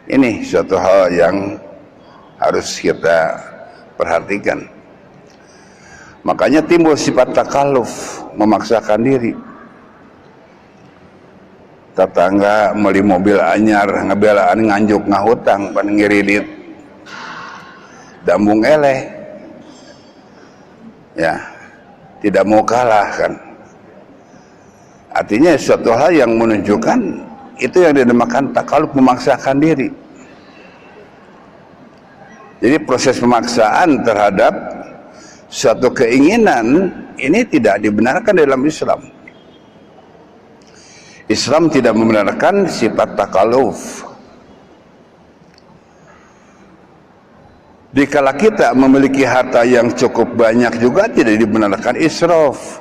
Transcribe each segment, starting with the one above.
Ini suatu hal yang harus kita perhatikan. Makanya timbul sifat takalluf, memaksakan diri. Tetangga beli mobil anyar, ngebelaan nganjuk ngahutang, pan ngirilit dambung eleh. Ya, tidak mau kalah kan. Artinya suatu hal yang menunjukkan itu yang dinamakan takalluf, memaksakan diri. Jadi proses pemaksaan terhadap suatu keinginan ini tidak dibenarkan dalam Islam. Islam tidak membenarkan sifat takalluf. Dikala kita memiliki harta yang cukup banyak juga tidak dibenarkan israf,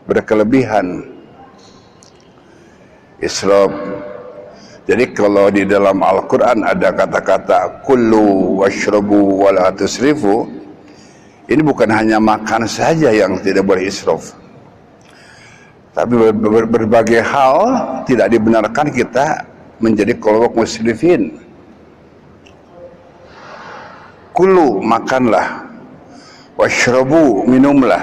berkelebihan. Israf. Jadi kalau di dalam Al-Quran ada kata-kata kullu washrabu wala tusrifu, ini bukan hanya makan saja yang tidak boleh israf, tapi berbagai hal tidak dibenarkan kita menjadi kelompok musrifin. Kulu, makanlah, washrabu, minumlah,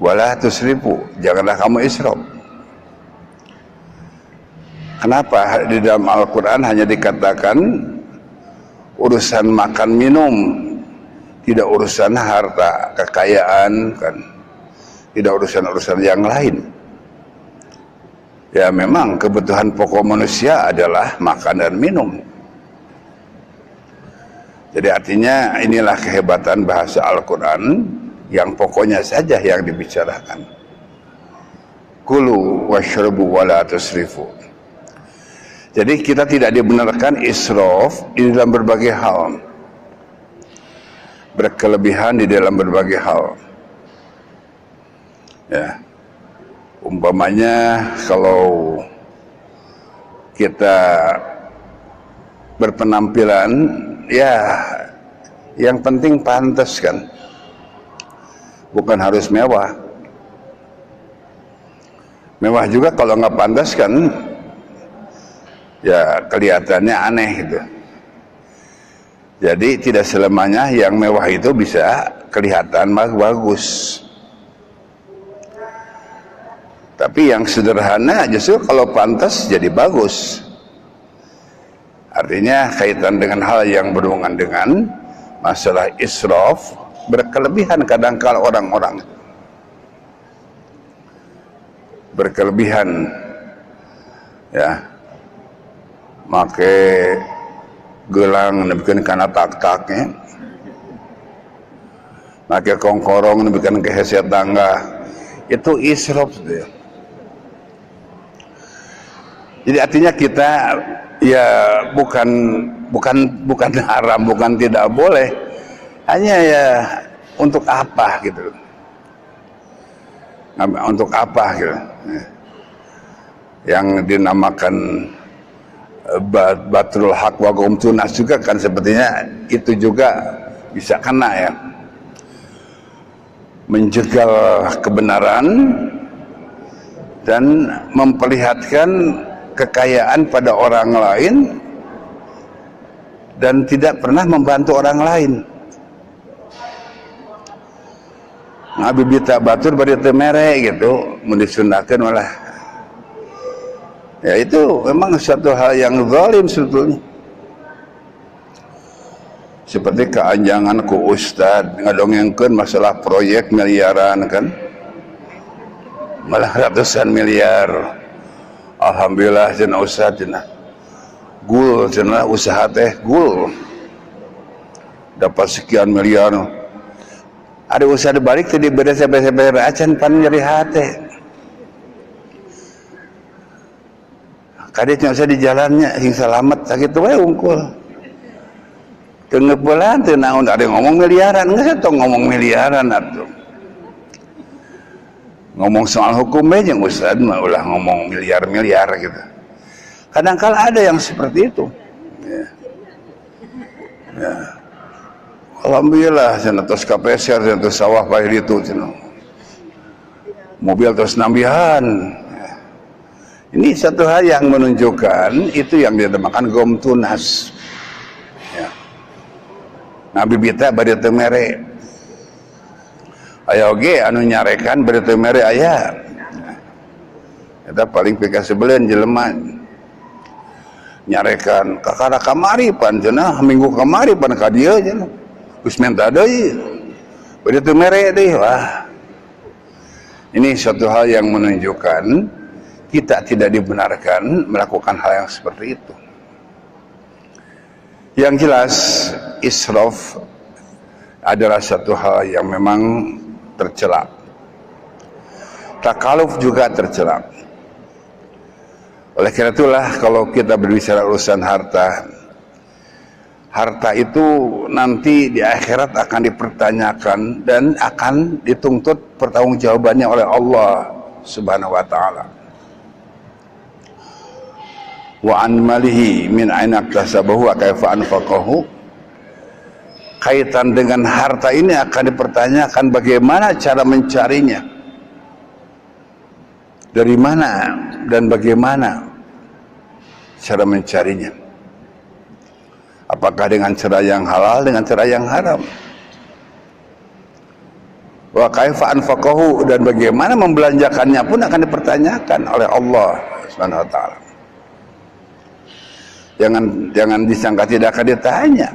wala tusrifu, janganlah kamu israf. Kenapa di dalam Al-Quran hanya dikatakan urusan makan minum, tidak urusan harta, kekayaan kan? Tidak urusan-urusan yang lain. Ya memang kebutuhan pokok manusia adalah makan dan minum. Jadi artinya inilah kehebatan bahasa Al-Quran, yang pokoknya saja yang dibicarakan. Kulu washrabu wala tusrifu. Jadi kita tidak dibenarkan israf di dalam berbagai hal, berkelebihan di dalam berbagai hal. Ya, umpamanya kalau kita berpenampilan, ya yang penting pantas kan, bukan harus mewah. Mewah juga kalau nggak pantas kan, ya kelihatannya aneh gitu. Jadi tidak selamanya yang mewah itu bisa kelihatan bagus. Tapi yang sederhana justru kalau pantas jadi bagus. Artinya kaitan dengan hal yang berhubungan dengan masalah israf, berkelebihan kadangkala orang-orang. Berkelebihan. Ya. Make gelang bikin kana tak-taknya. Make kongkorong bikin keheset tangga. Itu israf dia. Jadi artinya kita ya bukan haram, bukan tidak boleh, hanya ya untuk apa gitu, untuk apa gitu, yang dinamakan batrul haq wa gumtunas juga kan sepertinya itu juga bisa kena ya, menjegal kebenaran dan memperlihatkan kekayaan pada orang lain dan tidak pernah membantu orang lain. Nabi bita batur bari teu mere gitu, mun disunahkeun malah. Ya itu memang suatu hal yang zalim sebetulnya. Seperti keanjangan ku ustad ngadongengkeun masalah proyek miliaran kan. Malah ratusan miliar. Alhamdulillah cenah ustad cenah. Gul cenah usaha teh gul. Dapat sekian miliar. Ada usaha dibalik teh dibere sampai acan pan nyeri hate. Kade nya usah di jalannya sing salamet sakitu we ungkul. Teu ngeupelan teu naon ada ngomong miliaran, geus tong ngomong miliaran atuh. Ngomong soal hukum aja ustad mah ulah ngomong miliar-miliar gitu. Kadang-kala ada yang seperti itu. Ya. Ya. Alhamdulillah cenah tos kapeser cenah tos sawah bae ditu cenah. Mobil tos nambihan. Ini satu hal yang menunjukkan itu yang dinamakan gom tunas. Ya. Nabi bita bari teu mere. Aya oge anu nyarekan bari teu mere aya. Eta paling pika sebeleun jelema nyarekan kakara kamari pan cenah minggu kamari pan ka dieu cenah. Geus menta deui. Bari teu mere deui wah. Ini suatu hal yang menunjukkan kita tidak dibenarkan melakukan hal yang seperti itu. Yang jelas israf adalah satu hal yang memang tercela. Takaluf juga tercela. Oleh karena itulah kalau kita berbicara urusan harta, harta itu nanti di akhirat akan dipertanyakan dan akan dituntut pertanggungjawabannya oleh Allah Subhanahu wa taala. Wa an malihi min aina iktasabahu wa kaifa anfaqahu. Kaitan dengan harta ini akan dipertanyakan bagaimana cara mencarinya, dari mana dan bagaimana cara mencarinya, apakah dengan cara yang halal, dengan cara yang haram. Wa kaifa anfaqahu, dan bagaimana membelanjakannya pun akan dipertanyakan oleh Allah Subhanahu wa taala. Jangan disangka tidak akan ditanya.